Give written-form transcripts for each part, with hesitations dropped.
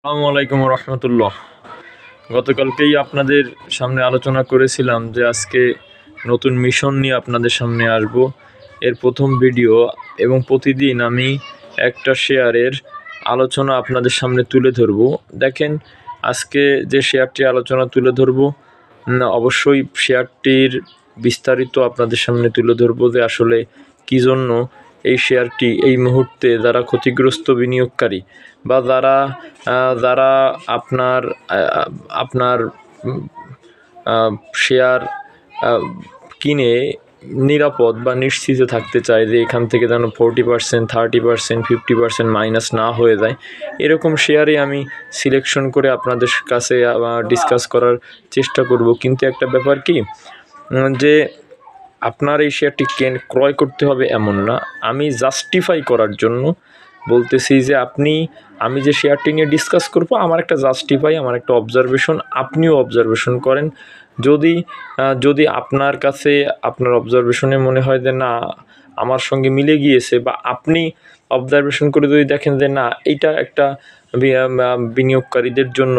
আসসালামু আলাইকুম রহমতুল্লাহ। গতকালকেই আপনাদের সামনে আলোচনা করেছিলাম যে আজকে নতুন মিশন নিয়ে আপনাদের সামনে আসব। এর প্রথম ভিডিও এবং প্রতিদিন আমি একটা শেয়ারের আলোচনা আপনাদের সামনে তুলে ধরব। দেখেন, আজকে যে শেয়ারটি আলোচনা তুলে ধরব, অবশ্যই শেয়ারটির বিস্তারিত আপনাদের সামনে তুলে ধরব যে আসলে কী জন্য এই শেয়ারটি এই মুহূর্তে যারা ক্ষতিগ্রস্ত বিনিয়োগকারী বা যারা যারা আপনার আপনার শেয়ার কিনে নিরাপদ বা নিশ্চিত থাকতে চায় যে এখান থেকে যেন 40%, 30%, 50% মাইনাস না হয়ে যায়, এরকম শেয়ারে আমি সিলেকশন করে আপনাদের কাছে ডিসকাস করার চেষ্টা করব। কিন্তু একটা ব্যাপার কি, যে আপনার এই শেয়ারটি ক্রয় করতে হবে এমন না। আমি জাস্টিফাই করার জন্য বলতেছি যে আমি যে শেয়ারটি নিয়ে ডিসকাস করব, আমার একটা জাস্টিফাই, আমার একটা অবজারভেশন, আপনিও অবজারভেশন করেন। যদি আপনার কাছে আপনার অবজারভেশনে মনে হয় যে না আমার সঙ্গে মিলে গিয়েছে, বা আপনি অবজারভেশন করে যদি দেখেন যে না এইটা একটা বিনিয়োগকারীদের জন্য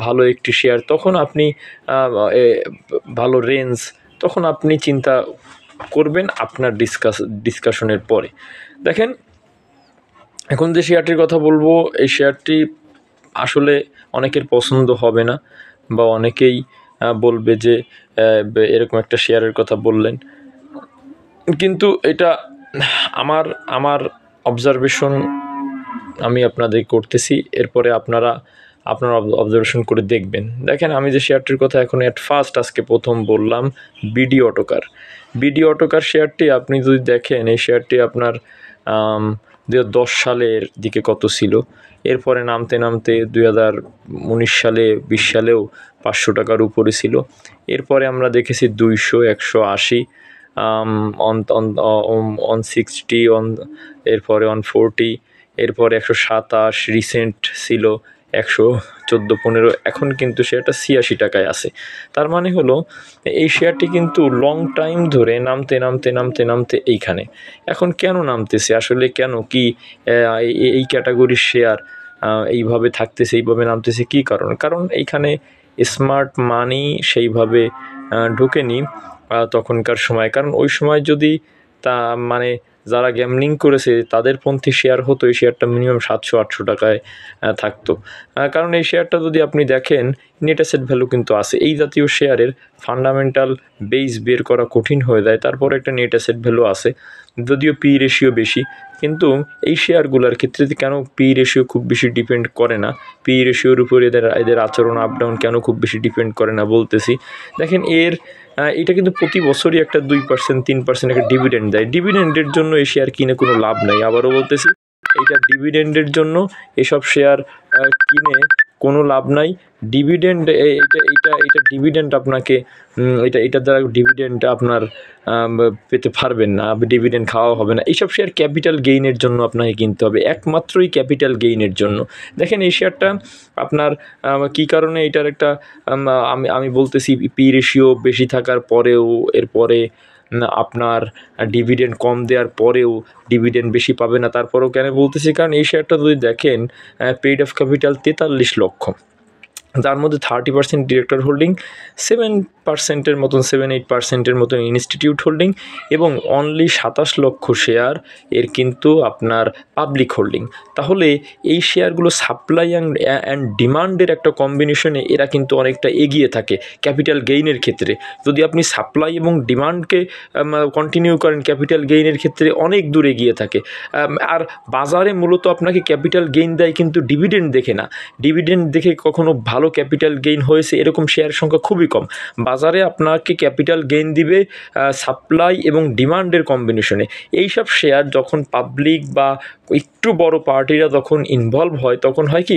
ভালো একটি শেয়ার, তখন আপনি ভালো রেঞ্জ, তখন আপনি চিন্তা করবেন আপনার ডিসকাশনের পরে। দেখেন, এখন যে শেয়ারটির কথা বলবো, এই শেয়ারটি আসলে অনেকের পছন্দ হবে না, বা অনেকেই বলবে যে এরকম একটা শেয়ারের কথা বললেন। কিন্তু এটা আমার অবজারভেশন আমি আপনাদের করতেছি, এরপরে আপনার অবজারভেশন করে দেখবেন। দেখেন, আমি যে শেয়ারটির কথা এখন আজকে প্রথম বললাম, বিডি অটোকার শেয়ারটি আপনি যদি দেখেন, এই শেয়ারটি আপনার 2010 সালের দিকে কত ছিল, এরপরে নামতে নামতে 2019 সালে 20 সালেও 500 টাকার উপরে ছিল। এরপরে আমরা দেখেছি 200, 180, 160, এরপরে 140, এরপরে 127, রিসেন্ট ছিল 114-15, এখন কিন্তু শেয়ারটা 86 টাকায় আছে। তার মানে হলো এই শেয়ারটি কিন্তু লং টাইম ধরে নামতে নামতে নামতে নামতে এইখানে। এখন কেন নামতেছে, আসলে কেন কি এই ক্যাটাগরির শেয়ার এইভাবে থাকতেছে, এইভাবে নামতেছে, কী কারণ এইখানে স্মার্ট মানি সেইভাবে ঢোকেনি তখনকার সময়। কারণ ওই সময় যদি মানে যারা গ্যামলিং করেছে তাদের পন্থী শেয়ার হতো, এই শেয়ারটা মিনিমাম 700-800 টাকায় থাকতো। কারণ এই শেয়ারটা যদি আপনি দেখেন, নেট অ্যাসেট ভ্যালু কিন্তু আছে। এই জাতীয় শেয়ারের ফান্ডামেন্টাল বেস বের করা কঠিন হয়ে যায়, তারপর একটা নেট অ্যাসেট ভ্যালু আছে, যদিও পি রেশিও বেশি। কিন্তু এই শেয়ারগুলোর ক্ষেত্রে কেন পি রেশিও খুব বেশি ডিপেন্ড করে না, পি রেশিওর উপর এদের আচরণ আপ ডাউন কেন খুব বেশি ডিপেন্ড করে না বলতেছি। দেখেন, এটা কিন্তু প্রতি বছরই একটা 2%, 3% একটা ডিভিডেন্ড দেয়। ডিভিডেন্ডের জন্য এই শেয়ার কিনে কোনো লাভ নাই। আবারও বলতেছি, এইটা ডিভিডেন্ডের জন্য এসব শেয়ার কিনে কোনো লাভ নাই। ডিভিডেন্ড এটা ডিভিডেন্ড আপনাকে এটা দ্বারা ডিভিডেন্ড আপনার পেতে পারবেন না, ডিভিডেন্ড খাওয়া হবে না। এইসব শেয়ার ক্যাপিটাল গেইনের জন্য আপনাকে কিনতে হবে, একমাত্রই ক্যাপিটাল গেইনের জন্য। দেখেন, এই শেয়ারটা আপনার কী কারণে এটার একটা আমি বলতেছি, পি রেশিও বেশি থাকার পরেও, এরপরে আপনার ডিভিডেন্ড কম দেওয়ার পরেও ডিভিডেন্ড বেশি পাবে না, তারপরেও কেন বলতেছি, কারণ এই শেয়ারটা যদি দেখেন, পেইড অফ ক্যাপিটাল 43 লক্ষ, যার মধ্যে 30% ডিরেক্টর হোল্ডিং, 7%-8% মতন ইনস্টিটিউট হোল্ডিং, এবং অনলি 27 লক্ষ শেয়ার এর কিন্তু আপনার পাবলিক হোল্ডিং। তাহলে এই শেয়ারগুলো সাপ্লাই অ্যান্ড ডিমান্ডের একটা কম্বিনেশনে এরা কিন্তু অনেকটা এগিয়ে থাকে ক্যাপিটাল গেইনের ক্ষেত্রে। যদি আপনি সাপ্লাই এবং ডিমান্ডকে কন্টিনিউ করেন, ক্যাপিটাল গেইনের ক্ষেত্রে অনেক দূর এগিয়ে থাকে। আর বাজারে মূলত আপনাকে ক্যাপিটাল গেইন দেয় কিন্তু ডিভিডেন্ড দেখে না। ডিভিডেন্ড দেখে কখনো ভালো ক্যাপিটাল গেইন হয়েছে এরকম শেয়ারের সংখ্যা খুবই কম। বাজারে আপনাকে ক্যাপিটাল গেইন দিবে সাপ্লাই এবং ডিমান্ডের কম্বিনেশনে। এইসব শেয়ার যখন পাবলিক বা একটু বড় পার্টিরা যখন ইনভলভ হয়, তখন হয় কি,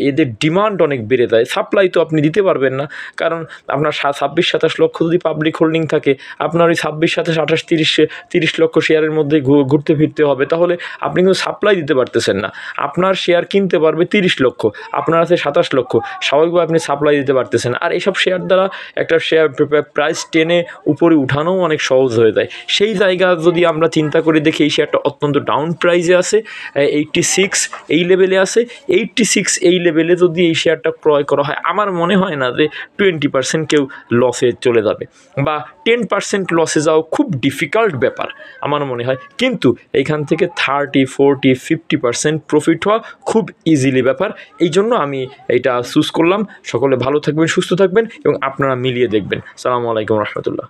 এদের ডিমান্ড অনেক বেড়ে যায়। সাপ্লাই তো আপনি দিতে পারবেন না, কারণ আপনার 26-27 লক্ষ যদি পাবলিক হোল্ডিং থাকে, আপনার ওই 26-27-28-30 লক্ষ শেয়ারের মধ্যে ঘুরতে ফিরতে হবে। তাহলে আপনি কিন্তু সাপ্লাই দিতে পারতেছেন না। আপনার শেয়ার কিনতে পারবে 30 লক্ষ, আপনার আছে 27 লক্ষ। স্বাভাবিকভাবে আপনি সাপ্লাই দিতে পারতেছেন। আর এইসব শেয়ার দ্বারা একটা শেয়ার প্রাইস টেনে উপরে উঠানোও অনেক সহজ হয়ে যায়। সেই জায়গা যদি আমরা চিন্তা করে দেখি, এই শেয়ারটা অত্যন্ত ডাউন প্রাইসে আছে, 86 এই লেভেলে আছে। 86 এই লেভেলে যদি এই শেয়ারটা ক্রয় করা হয়, আমার মনে হয় না যে 20% কেউ লসে চলে যাবে, বা 10% লসে যাওয়া খুব ডিফিকাল্ট ব্যাপার আমার মনে হয়। কিন্তু এইখান থেকে 30, 40, 50% প্রফিট হওয়া খুব ইজিলি ব্যাপার। এই জন্য আমি এইটা চুজ করলাম। সকলে ভালো থাকবেন, সুস্থ থাকবেন এবং আপনারা মিলিয়ে দেখবেন। আসসালামু আলাইকুম রহমতুল্লাহ।